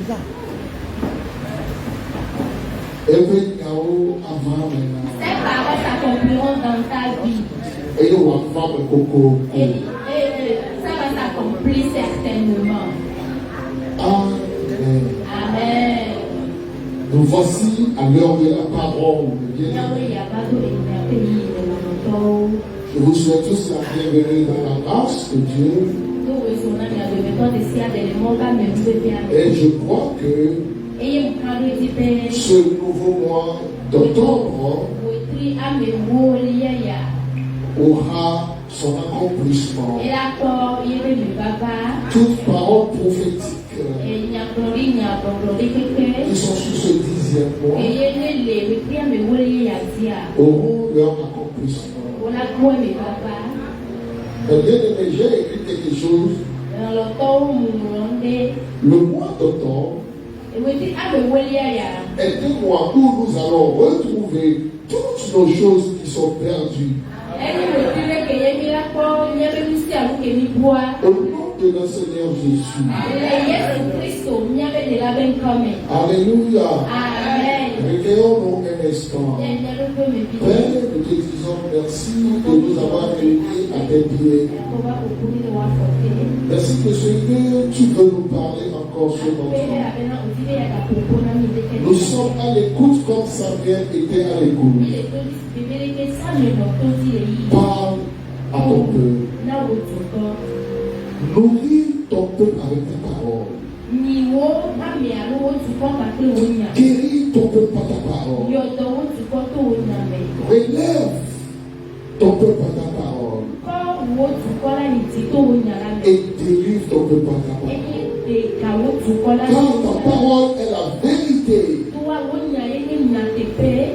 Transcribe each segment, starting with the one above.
Ces paroles s'accompliront dans ta vie. Et ça va s'accomplir certainement. Amen. Amen. Nous voici à l'heure de la parole de Dieu. Je vous souhaite tous la bienvenue dans la grâce de Dieu. Et je crois que ce nouveau mois d'octobre aura son accomplissement. Toutes paroles prophétiques qui sont sur ce 10e mois auront leur accomplissement. Mais bien aimé, j'ai écrit quelque chose. Le mois d'octobre est un mois où nous allons retrouver toutes nos choses qui sont perdues. Au nom de notre Seigneur Jésus. Alléluia. Recueillons-nous un instant. Père, nous te disons merci de nous avoir réunis à tes pieds. Merci que Seigneur, tu veux nous parler encore ce matin. Nous sommes à l'écoute comme Samuel était à l'écoute. Parle à ton peuple. Nourris ton peuple avec ta parole. Guéris ton peuple par ta parole. Relève ton peuple par ta parole. Et délivre ton peuple par ta parole. Car ta parole est la vérité.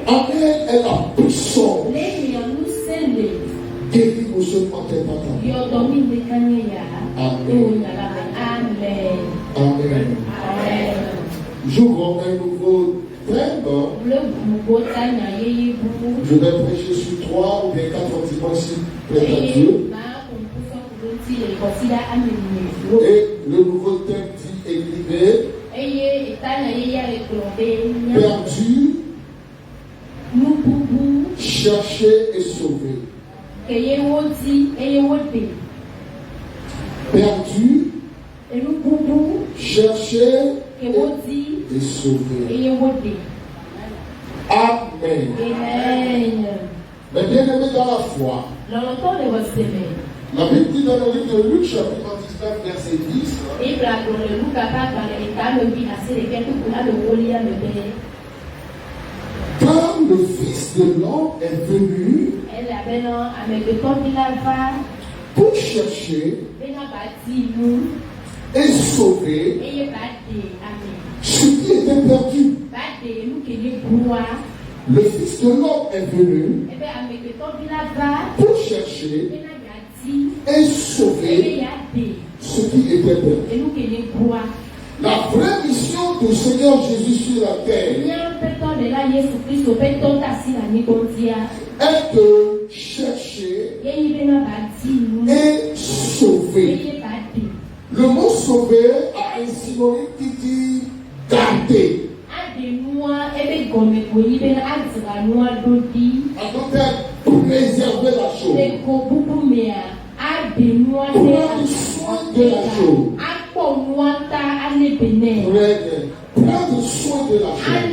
Amen est la puissance. Guéris-nous ce matin par ta parole. Amen. Amen. J'ouvre un nouveau thème. Je vais prêcher sur 3 ou bien 4 dimanches si plaît à Dieu. Et le nouveau thème dit écrivez, perdu, chercher et sauver. Perdu, chercher et sauver. Amen. Mais bien aimé dans la foi, la Bible dit dans le livre de Luc, chapitre 19, verset 10. Quand le Fils de l'homme est venu pour chercher et sauver ce qui était perdu. Le Fils de l'homme est venu pour chercher et sauver ce qui était perdu. La vraie mission du Seigneur Jésus sur la terre est de chercher et sauver. Le mot sauver a un synonyme qui dit garder. En d'autres termes, préserver la chose. Prendre soin de la chose. Prendre soin de la chose.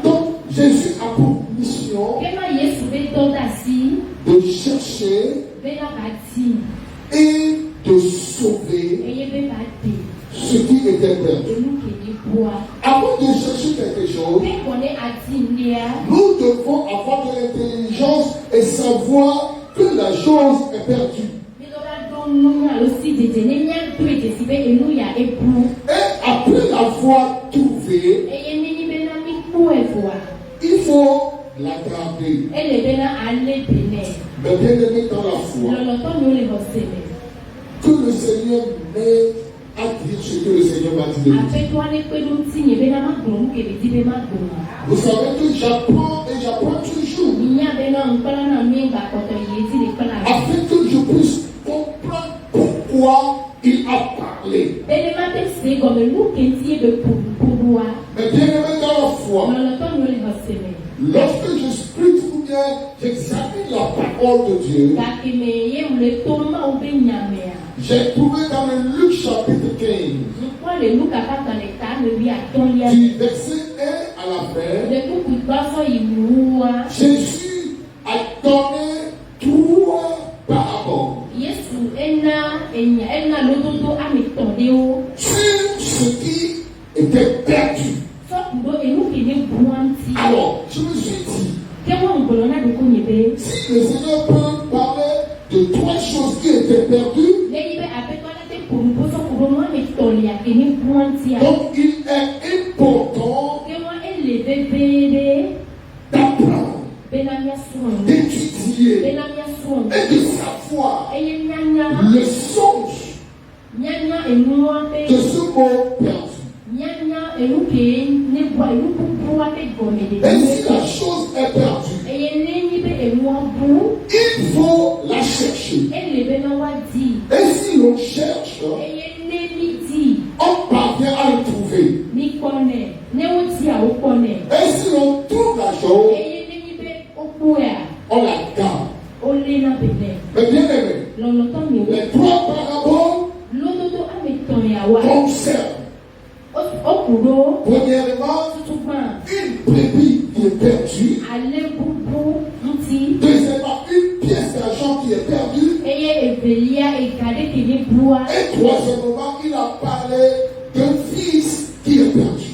Donc, Jésus a pour mission de chercher et de sauver ce qui était perdu. Avant de chercher quelque chose, nous devons avoir de l'intelligence et savoir que la chose est perdue. Et après l'avoir trouvée, il faut la garder. Mais bien aimé dans la foi, que le Seigneur m'aide à dire ce que le Seigneur m'a dit de dire. Vous savez que j'apprends et j'apprends toujours. Afin que je puisse comprendre pourquoi il a parlé. Et Mais bien aimé dans la foi, lorsque je prie ou bien j'examine la parole de Dieu, j'ai trouvé dans le Luc chapitre 15, du verset 1 à la fin, Jésus a donné 3 paraboles sur ce qui était perdu. Alors, je me suis dit, si le Seigneur peut parler de 3 choses qui étaient perdues, donc il est important d'apprendre, d'étudier et de savoir le sens de ce mot perdu. Et si la chose est perdue, il faut la chercher. Et si l'on cherche, on parvient à le trouver. Et si l'on trouve la chose, on la garde. Mais bien aimé, les 3 paraboles concernent premièrement une brebis qui est perdue. Deuxièmement, une pièce d'argent qui est perdue. Et troisièmement, il a parlé d'un fils qui est perdu.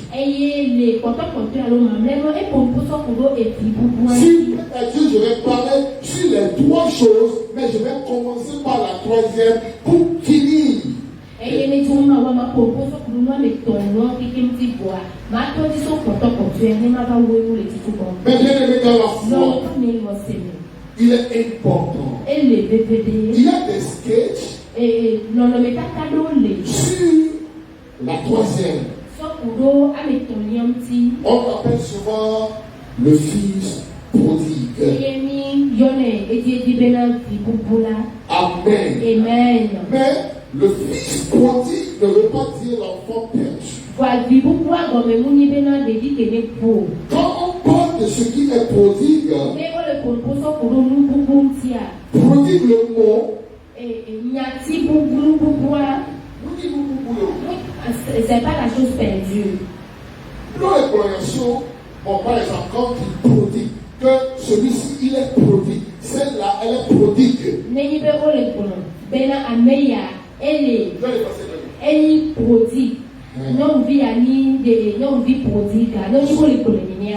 Si je vais parler sur les 3 choses, mais je vais commencer par la 3e pour finir. Mais bien aimé dans la foi, il est important. Il y a des sketchs sur la 3e. On appelle souvent le fils prodigue. Amen. Mais le fils prodigue ne veut pas dire l'enfant perdu. Quand on parle de ce qui est prodigue, prodigue le mot. C'est pas la chose perdue. Dans l'exploration, on par exemple, quand il prodigue, que celui-ci il est prodigue, celle-là elle est prodigue. Elle est prodigue. Non vie prodigue.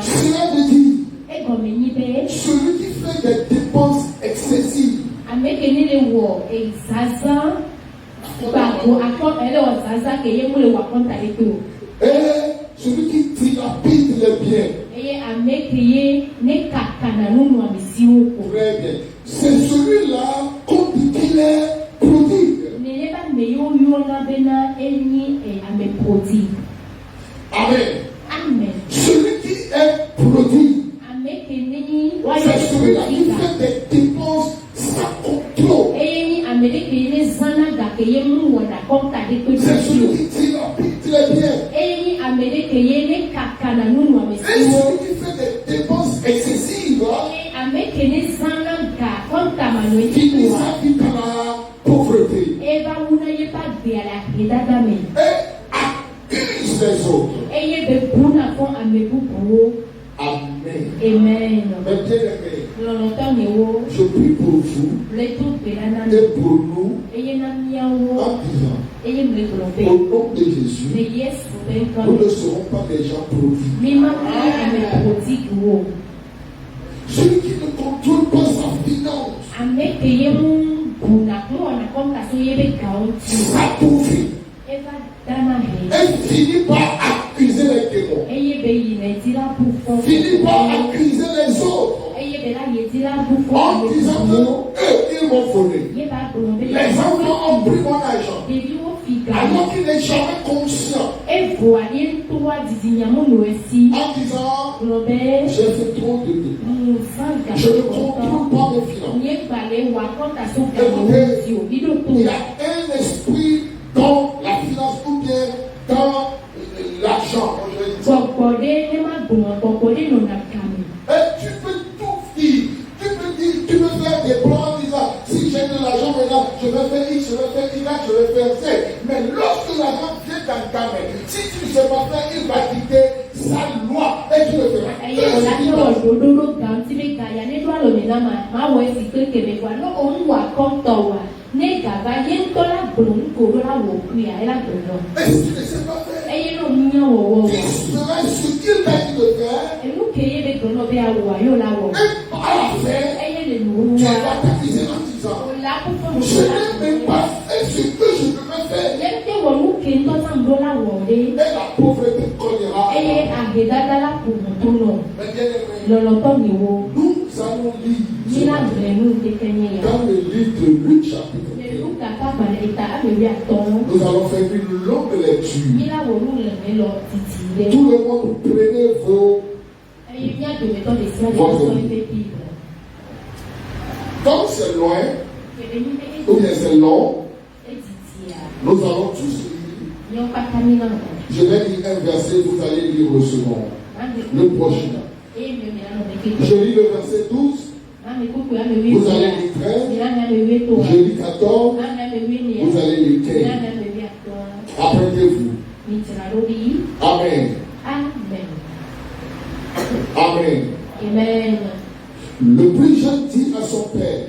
Cela veut dire celui qui fait des dépenses excessives. Et celui qui dilapide les biens. Très bien. C'est celui-là qu'on dit qu'il est prodigue. Amen. Celui qui est prodigue, c'est celui-là qui fait des dépenses sans contrôle. C'est celui qui dilapide les biens. Et celui qui fait des dépenses excessives, qui nous habite dans la pauvreté. Et accuse les autres. Amen. Amen. Mais bien aimé, je prie pour vous et pour nous en disant au nom de Jésus, nous ne serons pas des gens prodigues. Celui qui ne contrôle pas sa finance s'appauvrit et finit par accuser les démons, finit par accuser les autres en disant qu'eux ils m'ont volé, les enfants ont pris mon argent alors qu'il n'est jamais conscient en disant j'ai fait trop de dépenses, je ne contrôle pas mes finances. Écoutez, il y a un esprit dans la finance ou bien tu peux tout dire. Tu peux faire des plans en disant, si j'ai de l'argent maintenant, je vais faire X, je vais faire Y, je vais faire Z. Mais lorsque l'argent vient dans ta main, si tu ne sais pas faire, il va quitter sa loi et tu le feras. Et si tu ne sais pas faire, tu seras ce qu'il t'a dit de faire. Et à la fin, tu vas t'accuser en disant, je n'ai même pas fait ce que je devais faire. Et la pauvreté cognera. Mais bien aimé, nous allons lire dans le livre de Luc chapitre 1. Nous allons faire une longue lecture. Tout le monde prenez votre Bible. Comme c'est loin, ou bien c'est long, nous allons tous lire. Je vais lire un verset, vous allez lire le second, le prochain. Je lis le verset 12. Vous allez lire 13. Je lis 14. Vous allez lire 15. Apprêtez-vous. Amen. Amen. Amen. Le plus jeune dit à son père,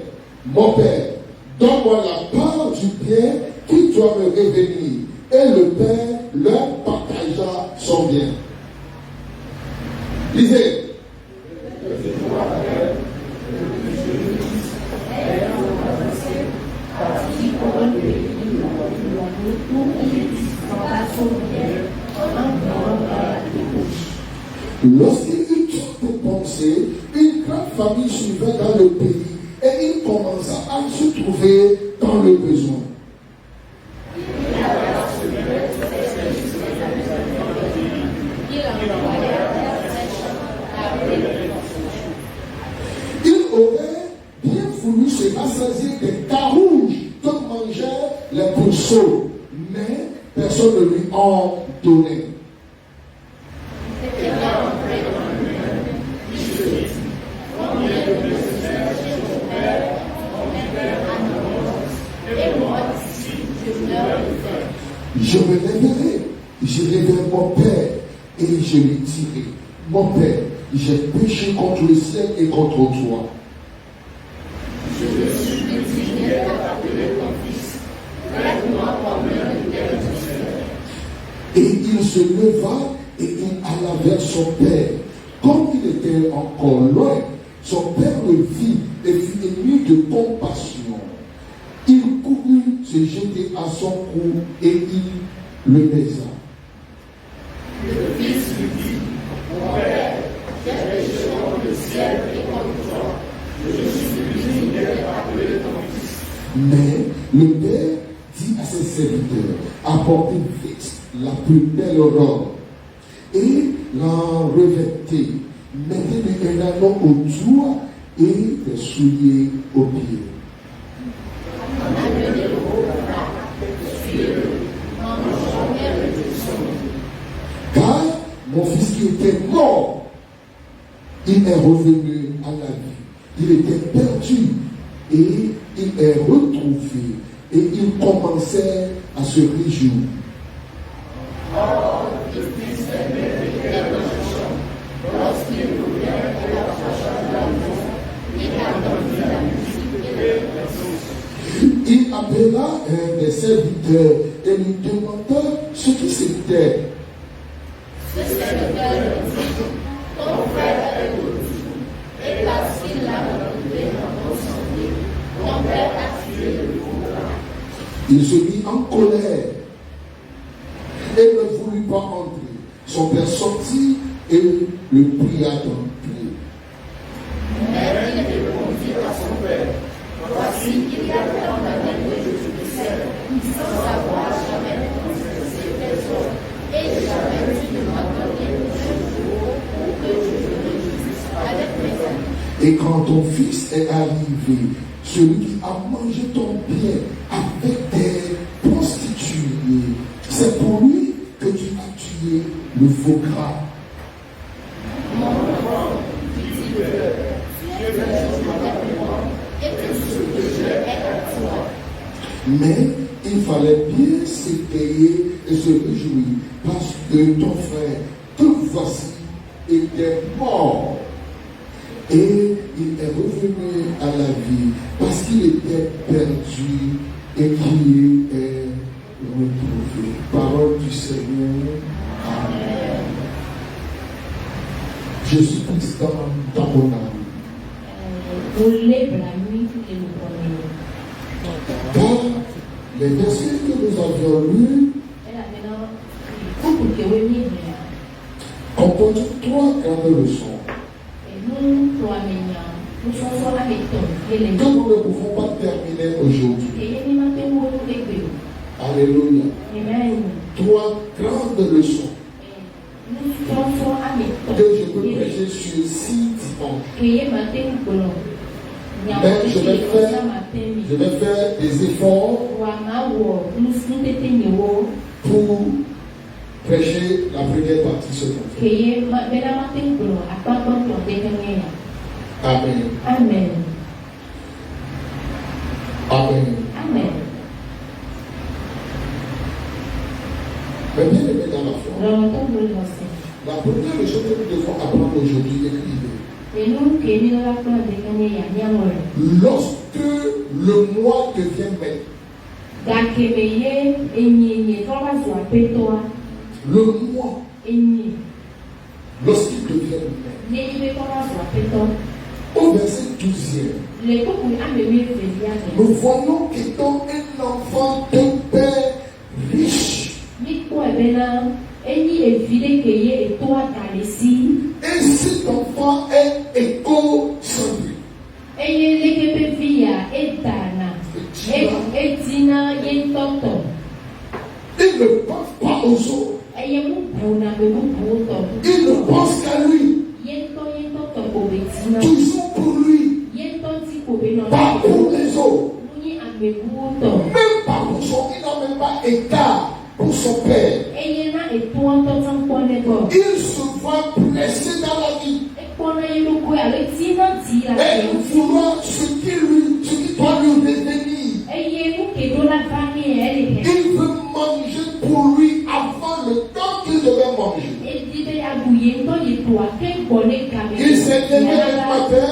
mon père, donne-moi la part du bien qui doit me revenir. Et le père leur partagea son bien. Lisez. Lorsqu'il eut trop de pensées, une grande famille suivait dans le pays et il commença à se trouver dans le besoin. Il aurait bien voulu se rassasier des carouges que mangeaient les pourceaux, mais personne ne lui en donnait. Je me lèverai, j'irai vers mon père et je lui dirai, mon père, j'ai péché contre le ciel et contre toi. Je me suis désigné d'appeler ton fils. Traite-moi comme l'un de tes fils. Et il se leva et il alla vers son père. Comme il était encore loin, son père le vit et fut ému de compassion. Il courut se jeter à son cou et il le baisa. Le fils lui dit, mon père, j'ai péché contre le ciel et contre toi. Je suis désigné d'appeler ton fils. Mais le père dit à ses serviteurs, apportez vite la plus belle robe et l'en revêtez. Mettez-lui un anneau au doigt et des souliers aux pieds. Car mon fils qui était mort, il est revenu à la vie. Il était perdu et il est retrouvé. Et il commençait à se réjouir. Il appela un des serviteurs et lui demanda ce qui c'était. Ce serviteur lui dit, ton frère est maudit, et parce qu'il l'a retrouvé dans ton santé, ton père a tué le pauvre. Il se mit en colère et ne voulut pas entrer. Son père sortit et le pria d'entrer. Mais il répondit à son père, voici qu'il y a tant d'années que je te sers, sans savoir jamais transgresser tes ordres, et jamais tu ne m'as donné un jour pour que je te réjouisse avec mes amis. Et quand ton fils est arrivé, celui qui a mangé ton bien avec des prostituées, c'est pour lui que tu as tué le faux gras. Mon enfant Mais il fallait bien s'égayer et se réjouir parce que ton frère, tout voici, était mort. Et il est revenu à la vie parce qu'il était perdu et qu'il est retrouvé. Parole du Seigneur. Amen. Jésus-Christ dans mon âme. Dans les versets que nous avions lus, comportent 3 grandes leçons que nous ne pouvons pas terminer aujourd'hui. Alléluia. Amen. 3 grandes leçons que je peux prêcher sur 6 dimanches. Mais je vais faire des efforts pour prêcher la première partie ce matin. Amen. Amen. Amen. Amen. Mais bien aimé dans la foi, la première leçon que nous devons apprendre aujourd'hui est l'idée. Lorsque le mois devient mai, le mois, lorsqu'il devient mai, au verset 12e, nous voyons qu'étant un enfant de père riche, et cet enfant est égocentrique. Il ne pense pas aux autres. Il ne pense qu'à lui. Toujours pour lui. Pas pour les autres. Même pas pour son. Il n'a même pas égard pour son père. Il se voit blessé dans la vie. Et vouloir ce qui doit lui revenir. Il veut manger pour lui avant le temps qu'il devait manger. Il s'est levé le matin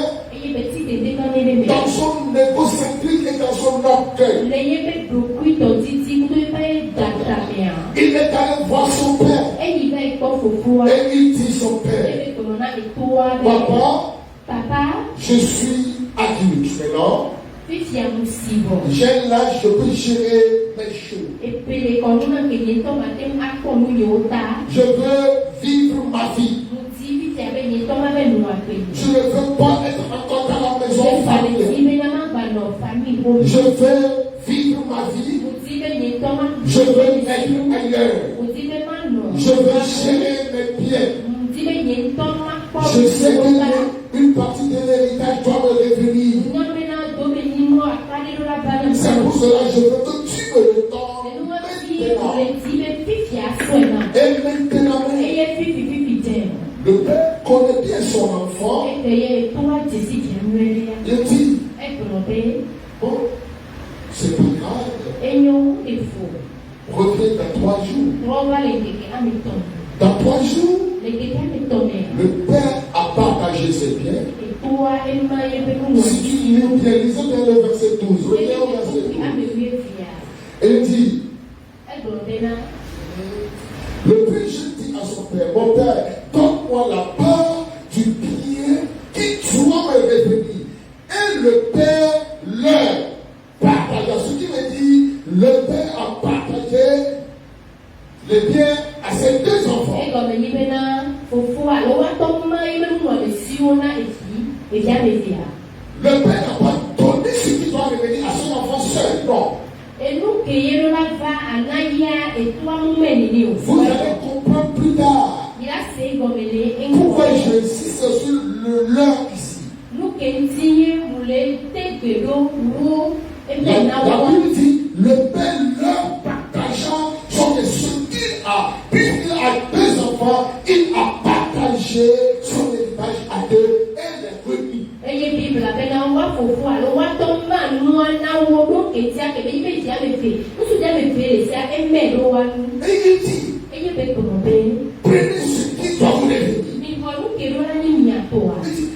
dans son égocentrisme et dans son orgueil. Il est allé voir son père. Et il dit son père, Papa, je suis adulte maintenant. J'ai l'âge, je peux gérer mes choses. Je veux vivre ma vie. Je ne veux pas être encore dans la maison familiale. Je veux vivre ma vie. Je veux être ailleurs. Je veux gérer mes biens. Je sais qu'une partie de l'héritage doit me revenir. C'est pour cela que je veux que tu me le donnes maintenant. Et maintenant, le père connaît bien son enfant. Il dit, bon, c'est pas grave. Reviens dans 3 jours. Dans 3 jours, le père a partagé ses biens. Si tu lis bien, lisez bien le verset 12. Reviens au verset 12. Et il dit, le péché dit à son père, mon père, donne-moi la part du bien qui doit me revenir. Et le père leur partagea. Ce qui veut dire, le père a partagé les biens à ses 2 enfants. Le père n'a pas donné ce qui doit revenir à son enfant seul, non. Vous allez comprendre plus tard pourquoi j'insiste sur le leur ici. La Bible dit, le père leur partageant sont des choses qu'il a. Puisqu'il a 2 enfants, il a partagé son héritage à 2 et les remis. prenez ce qui doit vous lever.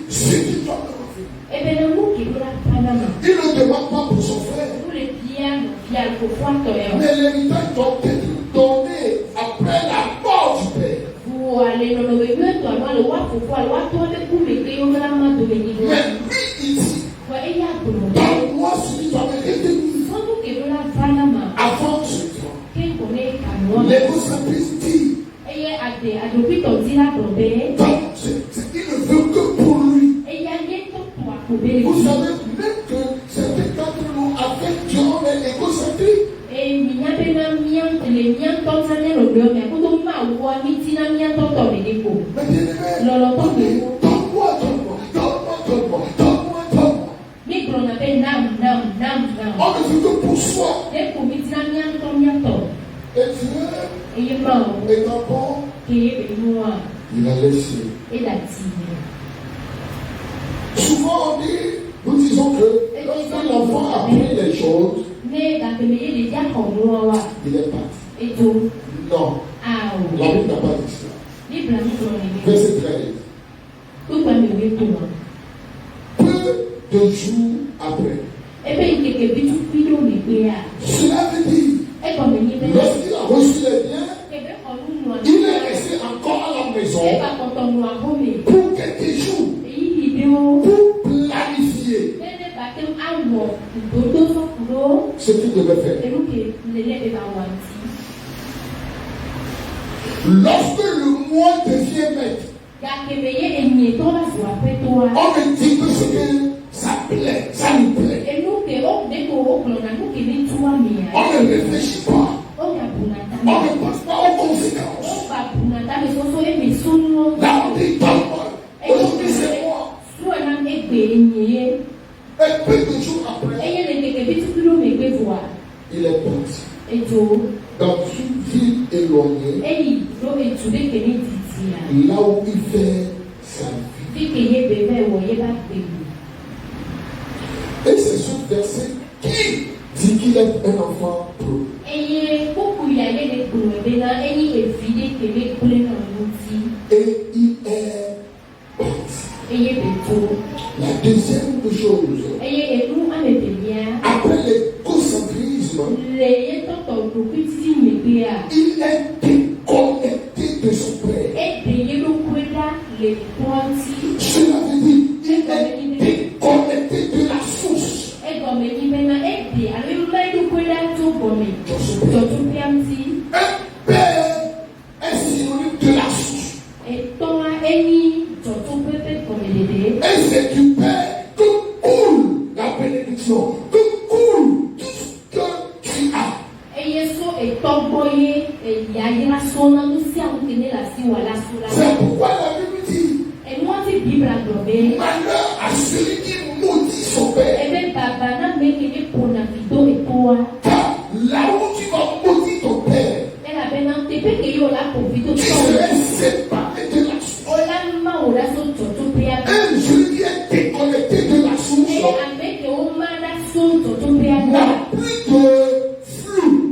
Ce qui doit vous lever. Il ne demande pas pour son frère. Mais l'héritage doit être donné après la mort du père. Mais lui, il dit, donne-moi ce qui doit me retenir avant ce temps. L'égocentrice dit, il ne veut que pour lui. Vous savez, même que certains d'entre nous avec Dieu, on est égocentrique. On ne veut que pour soi. Et Dieu, étant bon, il a laissé. Souvent on dit, nous disons que lorsque l'enfant a appris les choses, il est parti. Non, la Bible n'a pas dit cela. Verset 13. Peu de jours après, cela veut dire, lorsqu'il a reçu les biens, il est resté encore à la maison pour quelques jours, pour planifier ce qu'il devait faire. Lorsque le mois devient maître, on me dit que ce que ça plaît, ça nous plaît. On ne réfléchit pas. On ne pense pas aux conséquences. Là, on dit donne-moi. Aujourd'hui, c'est moi. Et peu de jours après, il est parti dans une ville éloignée, là où il fait sa vie. Et c'est ce verset qui dit qu'il est un enfant prodigue. Et il est parti. La deuxième chose, après l'égocentrisme, il est déconnecté de son père. Cela veut dire qu'il est déconnecté de la source. Un père est synonyme de la source. Et c'est du père que coule la bénédiction, que coule tout ce que tu as. C'est pourquoi la Bible dit malheur à celui qui maudit son père. Car là où tu vas maudire ton père, tu serais séparé de la source. Celui qui est déconnecté de la source n'a plus de flux.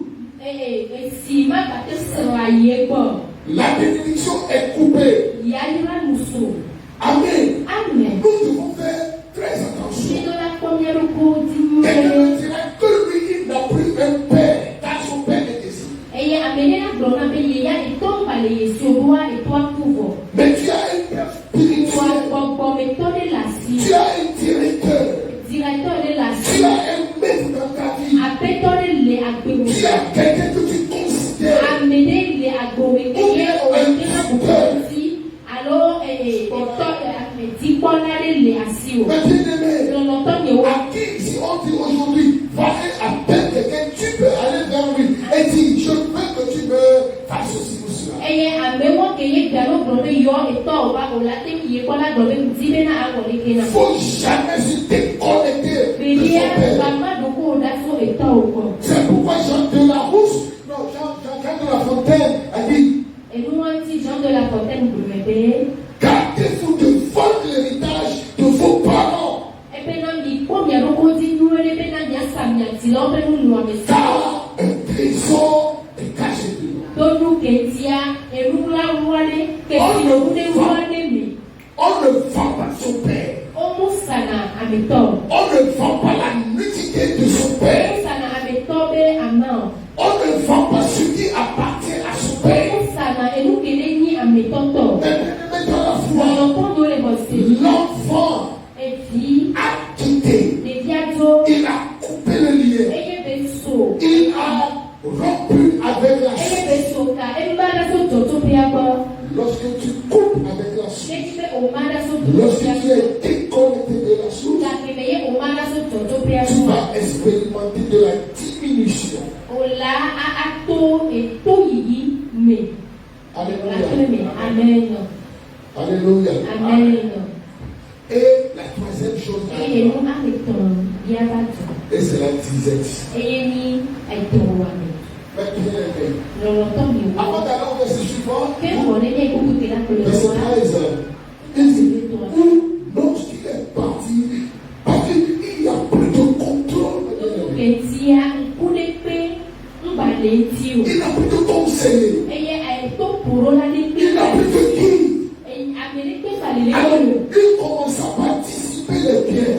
La bénédiction est coupée. Amen. Nous devons faire très attention. Quelqu'un me dirait que lui, il n'a plus un père, car son père est décédé. Mais tu as un père spirituel. Tu as un directeur. Tu as un maître dans ta vie. Tu as quelqu'un que tu considères comme un pasteur. Mais bien-aimé, à qui si on dit aujourd'hui, va et appelle quelqu'un, tu peux aller vers lui et dire, je veux que tu me fasses ceci ou cela. Il ne faut jamais se déconnecter de son père. C'est pourquoi Jean de la Fontaine a dit, gardez-vous de votre héritage de vos parents. Car un trésor est caché dedans. On ne vend pas son père. On ne vend pas la nudité de son père. On ne vend pas ce qui appartient à son père. Mais dans la foi, l'enfant a quitté. Il a coupé le lien. Il a rompu avec la source. Lorsque tu coupes avec la source, lorsque tu es déconnecté de la source, tu vas expérimenter de la diminution. Alléluia. Alléluia. Et la troisième chose, et c'est la disette. Avant d'aller au verset suivant, verset 13, il dit, lorsqu'il est parti, parce qu'il y a plus de contrôle. Il n'a plus de conseiller. Il n'a plus de guide. Alors, il commence à participer les biens.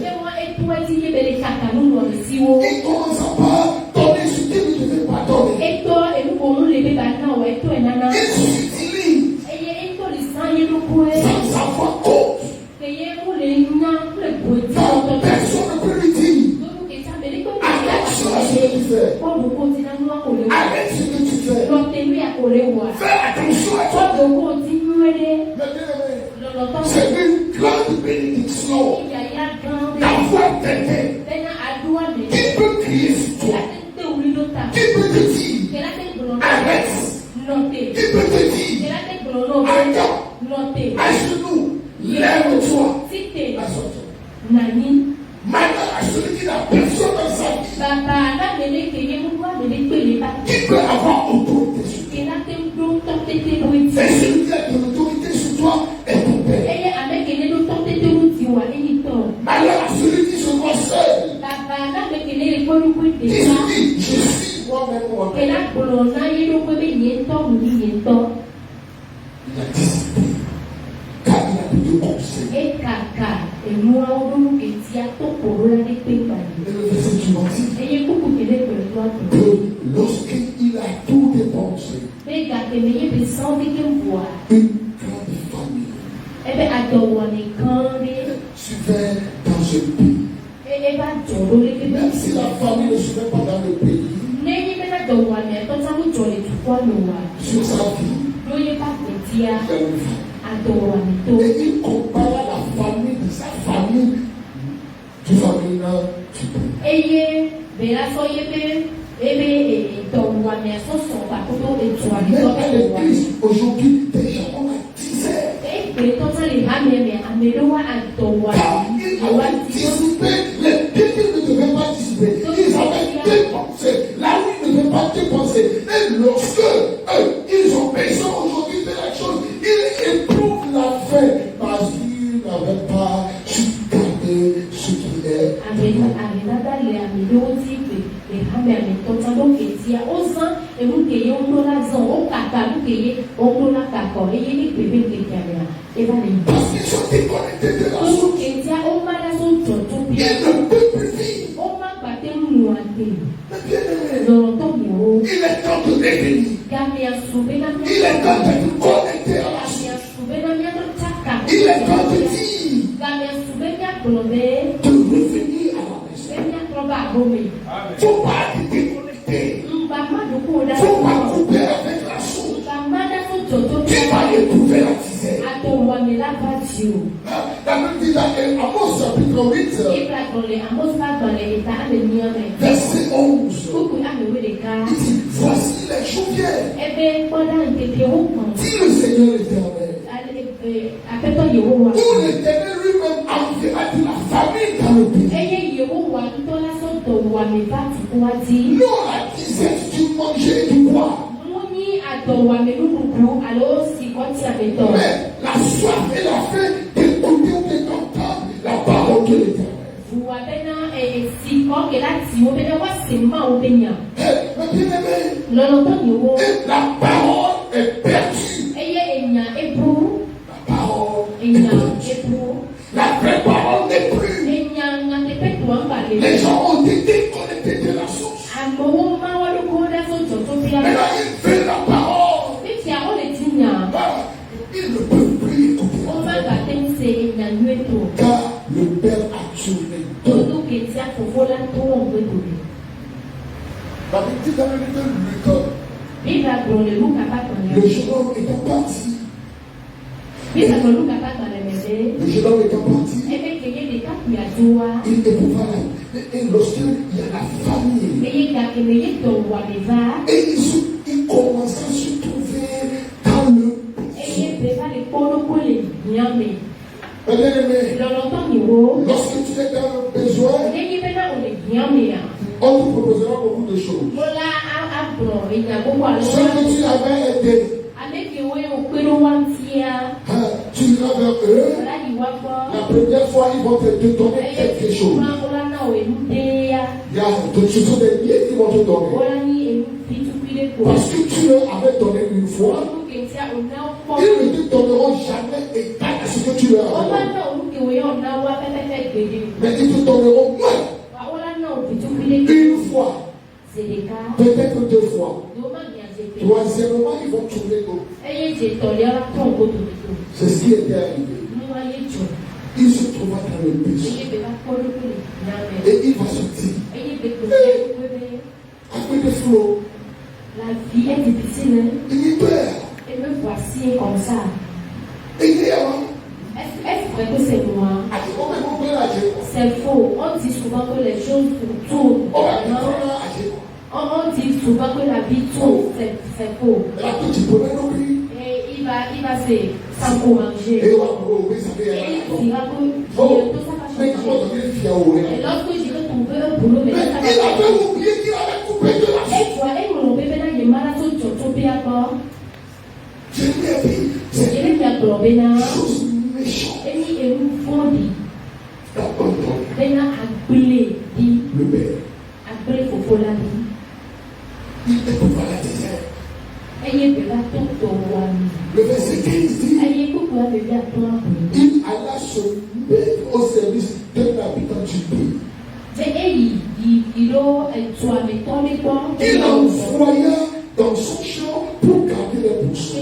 Il commence à pas donner ce qu'il ne devait pas donner. Il s'utilise sans savoir cause. Personne ne peut lui dire arrête ce que tu fais. Arrête ce que tu fais. Fais attention à toi. C'est une grande bénédiction d'avoir quelqu'un qui peut crier sur toi, qui peut te dire arrête, qui peut te dire attends, à genoux, lève-toi. Maintenant, à celui qui n'a personne dans sa vie, qui peut avoir autorité sur toi. Et celui qui a de l'autorité sur toi est ton père. Malheur à celui qui se voit seul, qui se dit, je suis moi-même moi-même. Il a discipliné, car il a plus de conseil. Et le verset suivant dit que lorsqu'il a tout dépensé, une grande famille suivait dans ce pays. Même si la famille ne suivait pas dans le pays, sur sa vie, il y a une femme. Et il compara la famille de sa famille du féminin du pays. Même à l'église, aujourd'hui, déjà on a disait. Car il avait dissipé les pays qui ne devaient pas dissiper. Ils avaient dépensé là où ils ne devaient pas dépenser. Et lorsque ils ont besoin aujourd'hui de la chose, ils éprouvent la faim parce qu'ils n'avaient pas su garder ce qui est. Parce qu'ils sont déconnectés de la source. Ils ne peuvent plus vivre. Il est temps de revenir. Il est temps d'être connecté à la source. Il est temps de dire de revenir à la maison. Il ne faut pas être déconnecté. Il ne faut pas couper avec la source. Tu vas éprouver la disette. La Bible dit dans Amos chapitre 8, verset 11, il dit, voici les jours viennent, dit le Seigneur éternel, où l'Éternel lui-même enverra de la famine dans le pays. Non, la disette du manger et du bois. Mais la soif et la faim d'écouter ou d'entendre la parole de l'Éternel. c'est mal au Bénin. La parole est perdue. La parole est perdue. La vraie parole n'est plus. Les gens ont été déconnectés de la source. Maintenant, ils veulent la parole. Ils ne peuvent plus écouter. Car le Père a tourné. La petite dans le le jeune homme était parti. Le jeune homme était parti. Il éprouva et lorsqu'il y a la famille, et il commença à se trouver dans le lorsque tu es dans le besoin, on te proposera beaucoup de choses. Ce que tu avais été, tu iras vers eux. La première fois, ils vont te donner quelque chose. Ce sont des liens qui vont te donner. Parce que tu leur avais donné une fois, ils ne te donneront jamais égal à ce que tu leur as donné. Mais ils te donneront moins. Une fois. Peut-être deux fois. Troisièmement, ils vont tourner d'autres. C'est ce qui était arrivé. Il se trouva dans le péché. Et il va se dire, après le flot, la vie est difficile. Il est peur. Et me voici comme ça. Est-ce vrai que c'est moi? C'est faux. On dit souvent que les choses tournent. On dit souvent que la vie tourne. C'est faux. Et il va s'encourager. Et il dira que tout ça va changer. Et lorsque je vais trouver un boulot, mais ça va changer. Et toi, et mon bébé n'a pas mal à tout choper à bord. Je vais bien plomber là. Et il est un fondi. Il a appelé dit. Après faut faut la vie. Il est pour la désert. Et il est là tout au roi. Le verset 15 dit. Il alla se mettre au service d'un habitant du pays. Il envoya dans son champ pour garder les poussons.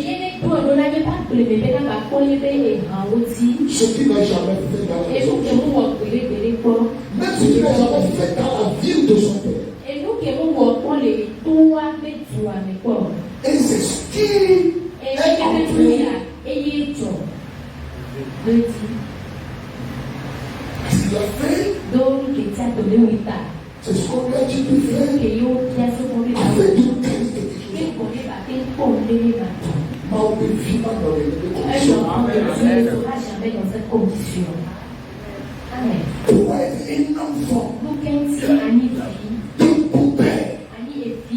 Ce qu'il n'a jamais fait dans la maison. Même ce qu'il n'a jamais fait dans la ville de son père. Et c'est ce qui est entré. Parce qu'il a fait. C'est ce qu'on lui a dit de faire. Avec une qualité de chose. On ne vit pas dans les conditions. Pour être un enfant de poupée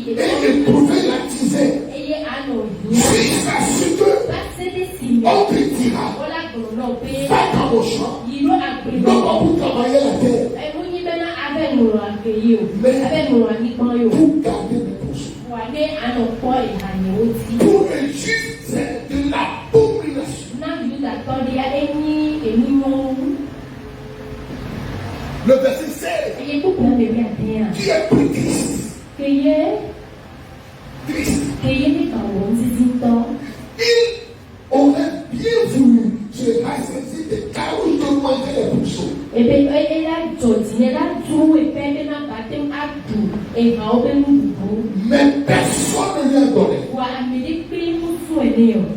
et éprouver la tisée. Jusqu'à ce que on te dira, va dans vos champs, non pas pour travailler la terre, mais pour garder mes poursuites. Pour le juste, c'est de l'abomination. Le verset 16 qui est plus triste. Triste. Il aurait bien voulu se rassasier des carouches de manger les pourceaux. Mais personne ne lui a donné.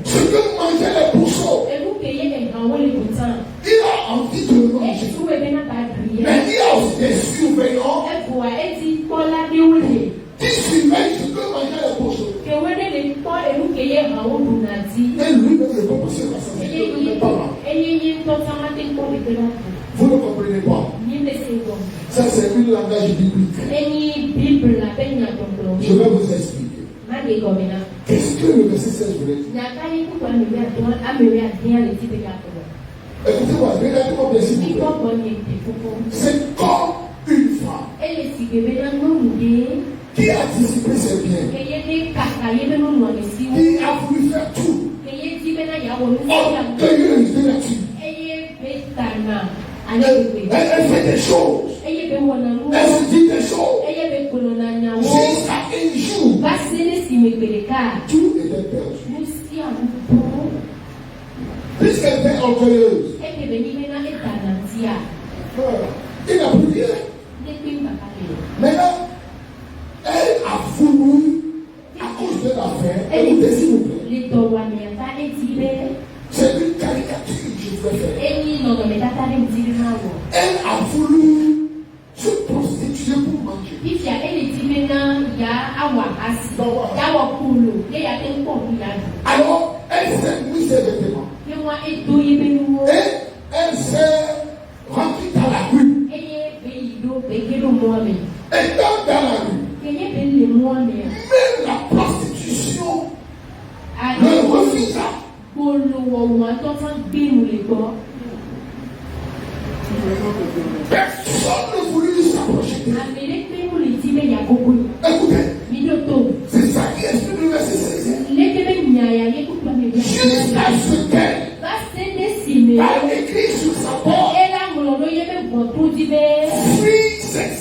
Ce que mangeait les pourceaux, il a envie de manger. Mais il y a aussi des surveillants qui surveillent ce que mangeait les pourceaux. Et lui ne peut pas passer la Vous ne comprenez pas. Ça, c'est un langage biblique. Je vais vous expliquer. Qu'est-ce que le verset 16 voulait dire? Écoutez-moi, regardez-moi bien s'il vous plaît. C'est comme une femme Qui a dissipé ses biens? Qui a voulu faire tout? Orgueilleuse de la tue. Elle fait des choses. Elle se dit des choses. Jusqu'à un jour, tout était perdu. Puisqu'elle était orgueilleuse, il n'a plus rien. Maintenant, elle a voulu, à cause de l'affaire, écoutez s'il vous plaît. C'est une caricature que je voulais faire. Elle a voulu se prostituer pour manger. Alors, elle s'est mis ses vêtements. Et elle s'est rendue dans la rue. Et dans la rue, même la prostitution le refusa. Personne ne voulut s'approcher d'elle. Écoutez, c'est ça qui explique le verset 16. Jusqu'à ce qu'elle a écrit sur sa porte free sex.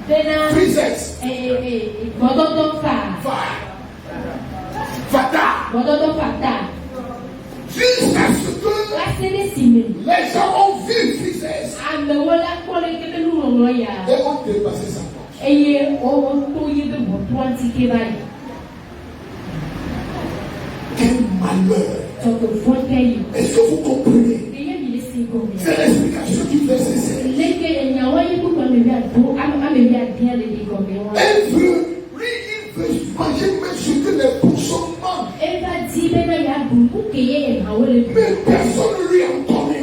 Free sex. Fata. Jusqu'à ce que les gens ont vu free sex. Et ont dépassé sa porte. Quel malheur. Est-ce que vous comprenez? C'est l'explication du verset 16. Elle veut, lui, il veut manger même ce que les poissons mangent. Mais personne ne lui a donné.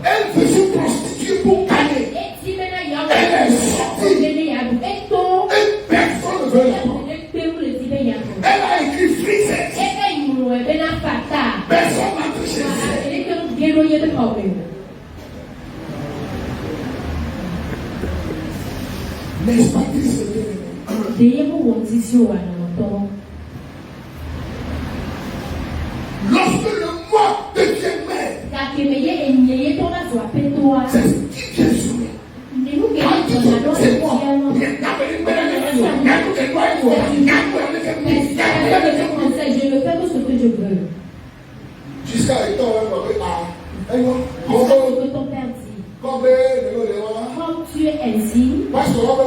Elle veut se prostituer pour gagner. Elle est sortie. Et personne ne veut la prendre. Elle a écrit free sex. Personne n'a touché ça. N'est-ce pas que c'est lorsque le moi devient mère, c'est ce qui vient sur moi. C'est moi. Je ne fais que ce que je veux. Jusqu'à étant que ton père dit. Comme tu es ainsi, le pasteur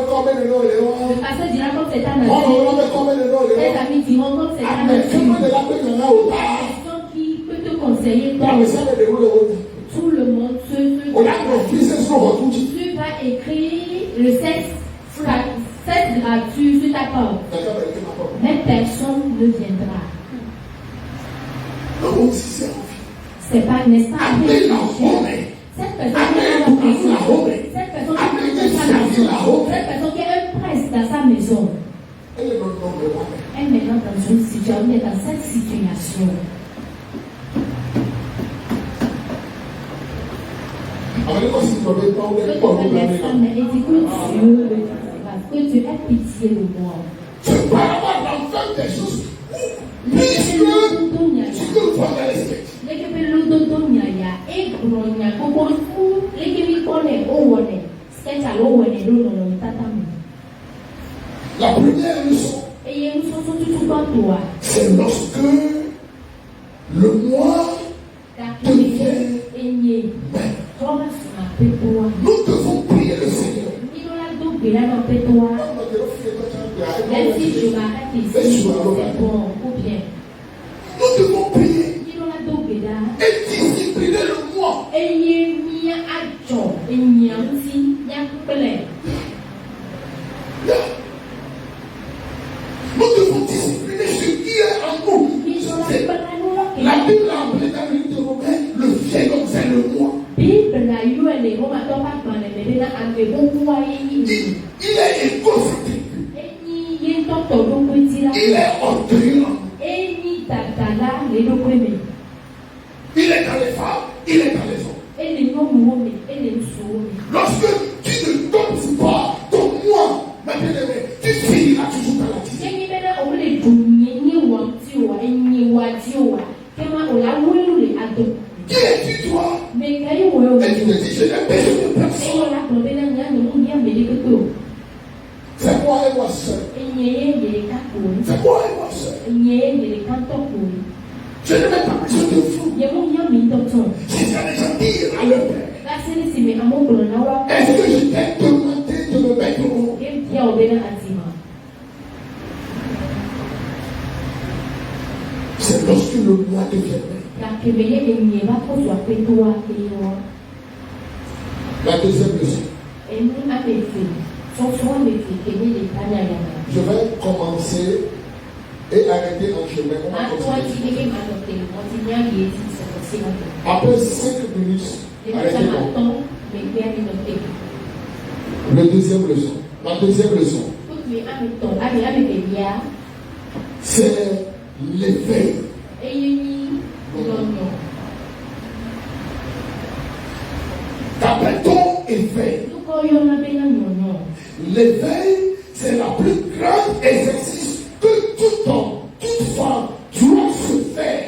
dira comme c'est ta nature. Tes amis diront comme c'est ta nature. Personne qui peut te conseiller tout le monde tu vas écrire le sexe gratuit sur ta porte. Mais personne ne viendra. C'est pas, n'est-ce pas? Cette personne qui est un prince dans sa maison. Elle est maintenant dans une situation, on est dans cette situation. Que Dieu ait pitié de moi. C'est par rapport à faire des choses. La première leçon, c'est lorsque le moi devient maître. Nous devons prier le Seigneur. Même si je m'arrête ici, c'est bon ou bien. Nous devons prier et discipliner le moi. Nous devons discipliner ce qui est en nous. La Bible a appelé dans le livre de Romains, le vieil homme, c'est le moi. Il est égocentrique. Il est orgueilleux. Il est dans les femmes, il est dans les hommes. Lorsque tu te donnes Qui es-tu toi? Et tu te dis, je n'ai besoin de personne. C'est moi et moi seul. C'est moi et moi seul. Je ne vais pas besoin de vous. Si ça les gens dire à leur père, est-ce que je t'ai demandé de me mettre au monde? C'est lorsque le moi devient vrai. La deuxième leçon. Je vais commencer et arrêter en chemin. Après 5 minutes, arrêtez-moi. La deuxième leçon, c'est l'éveil. Qu'appelle-t-on éveil? L'éveil, c'est la plus grande exercice que tout homme, toute femme doit se faire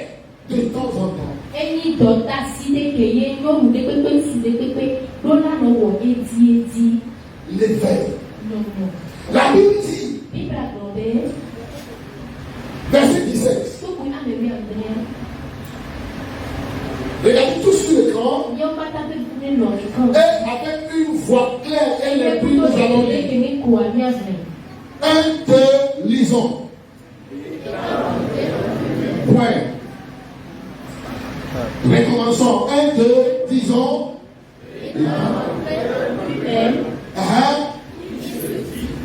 de temps en temps. L'éveil. La Bible dit, verset 17. Regardez tout sur l'écran. Et avec une voix claire et limpide, nous allons lire. 1, 2, lisons. Point. Recommençons. 1, 2, disons.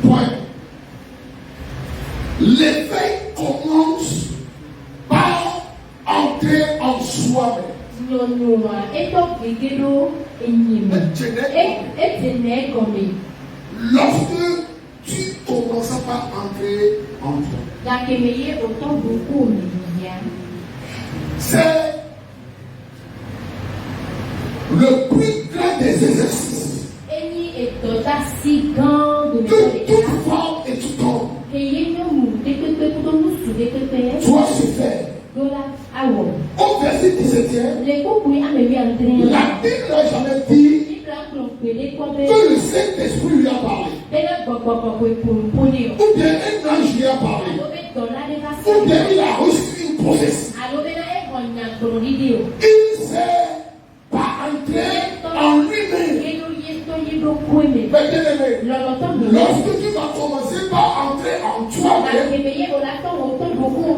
Point. L'éveil commence par entrer en soi-même. Lorsque tu commences par entrer en toi, c'est le plus grand des exercices que toute femme et tout homme doit se faire. Au verset 17e, la Bible n'a jamais dit que le Saint-Esprit lui a parlé, ou bien un ange lui a parlé, ou bien il a reçu une prophétie. Il s'est pas entré en lui-même. Mais bien aimé, lorsque tu vas commencer par entrer en toi-même,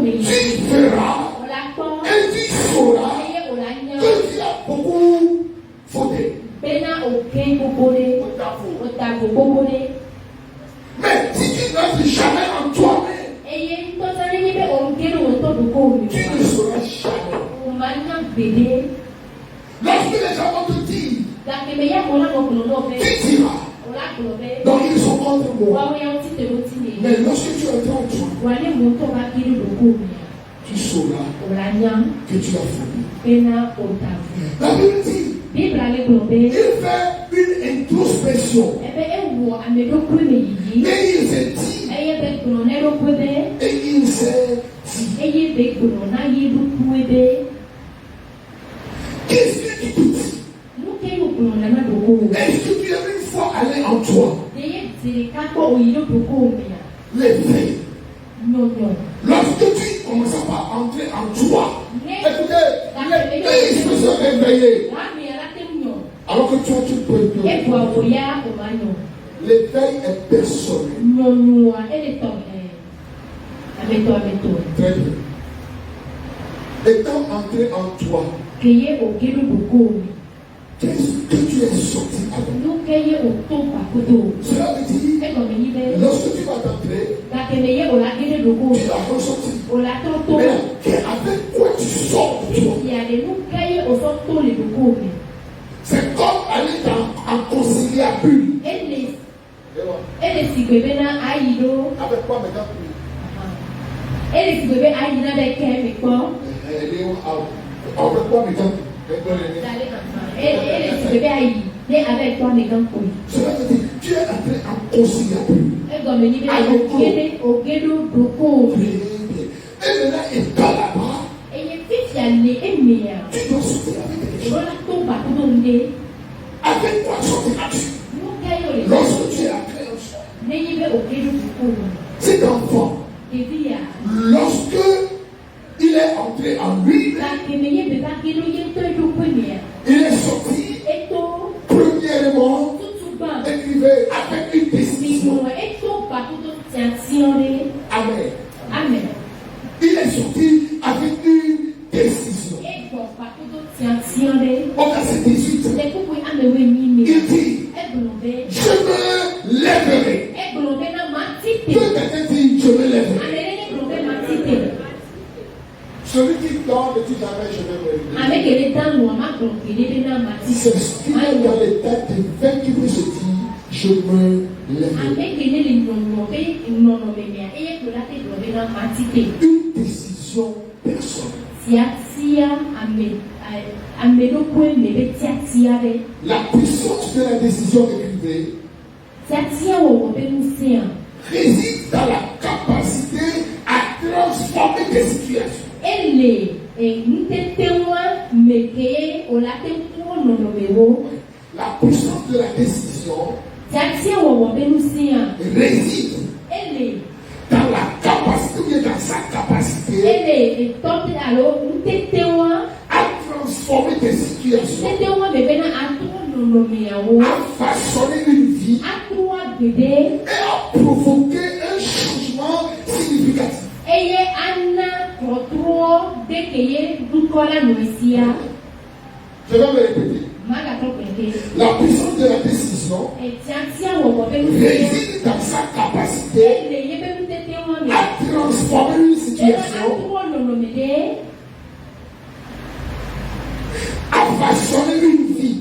tu verras et tu sauras que tu as beaucoup fauté. Mais si tu n'entres jamais en toi-même, tu ne sauras jamais. Lorsque les gens vont te dire, tu diras, donc ils sont contre moi. Mais lorsque tu entres en toi, tu sauras que tu as fauté. La Bible dit, il fait une introspection. Et il s'est dit, et il s'est dit, qu'est-ce que tu te dis? Est-ce que tu as une fois allé en toi? L'éveil. Lorsque tu commences à entrer en toi, écoutez, l'éveil se réveiller. Alors que toi, tu peux être. L'éveil est personnel. Très bien. Étant entré en toi, qu'est-ce que tu es sorti avec? Cela veut dire, lorsque tu vas t'entrer, tu vas ressortir. Mais avec quoi tu sors de toi? C'est comme aller en conciliabule. Avec quoi maintenant? Avec quoi maintenant? Cela veut dire tu es entré en conciliabule. Et maintenant, étant là-bas, Tu dois sortir avec quelque chose. Avec quoi sortiras-tu? Lorsque tu es à création, cet enfant, lorsque il est entré en lui, il est sorti, premièrement, écrivez avec une décision. Amen. Amen. Il est sorti avec une décision. Au verset 18, il dit, je me lèverai. Quelqu'un dit, je me lèverai. Celui qui dort ne dit jamais, je me lèverai. C'est ce qui est dans les têtes des vains qui peut se dire, je me lèverai. Une décision personnelle. La puissance de la décision écrivée réside dans la capacité à transformer des situations. La puissance de la décision réside dans la capacité ou dans sa capacité à transformer des situations, à façonner une vie et à provoquer un changement significatif. Je vais me répéter. La puissance de la décision réside dans sa capacité à transformer une situation, à façonner une vie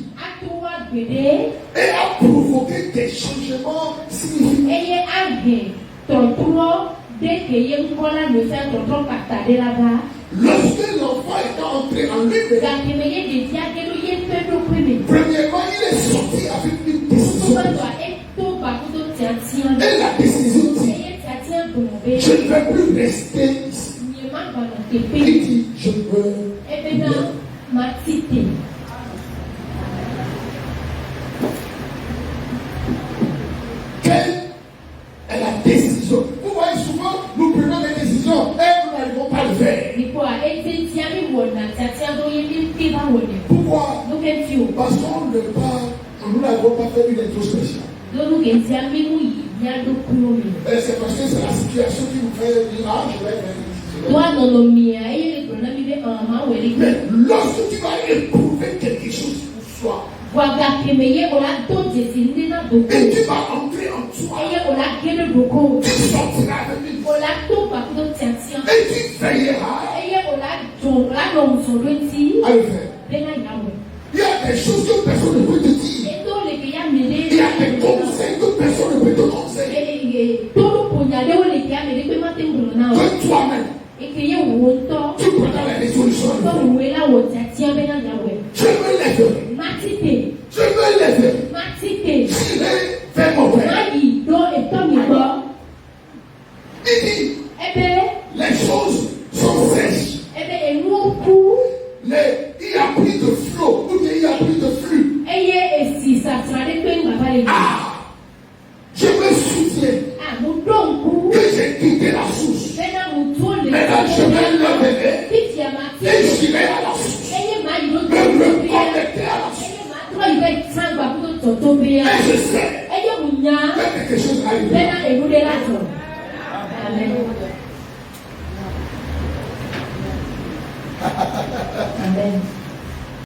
et à provoquer des changements significatifs. Lorsque l'enfant est entré en lui, premièrement, il est sorti avec une décision. Et la décision dit, je ne vais plus rester ici. Il dit, je veux. Quelle est la décision? Vous voyez souvent, nous prenons des décisions et nous n'arrivons pas à le faire. Pourquoi? Parce qu'on ne pas, nous n'avons pas fait une introspection. Et c'est parce que c'est la situation qui nous fait dire, ah, je vais faire une décision. Mais lorsque tu vas éprouver quelque chose pour soi, et tu vas entrer en toi, tu sortiras avec une vie, et tu veilleras à le faire. Il y a des choses que personne ne peut te dire. Il y a des conseils que personne ne peut te conseiller. Que toi-même, tu prends la résolution. Je me lèverai. Je me lèverai. J'irai vers mon Père. Il dit, les choses sont sèches. Il y a plus de flot, ou bien il y a plus de flux. Ah, je me souviens que j'ai quitté la source. Maintenant, je me leverai et j'irai à la source. Me reconnecter à la source. Et je sais que quelque chose arrive. Amen.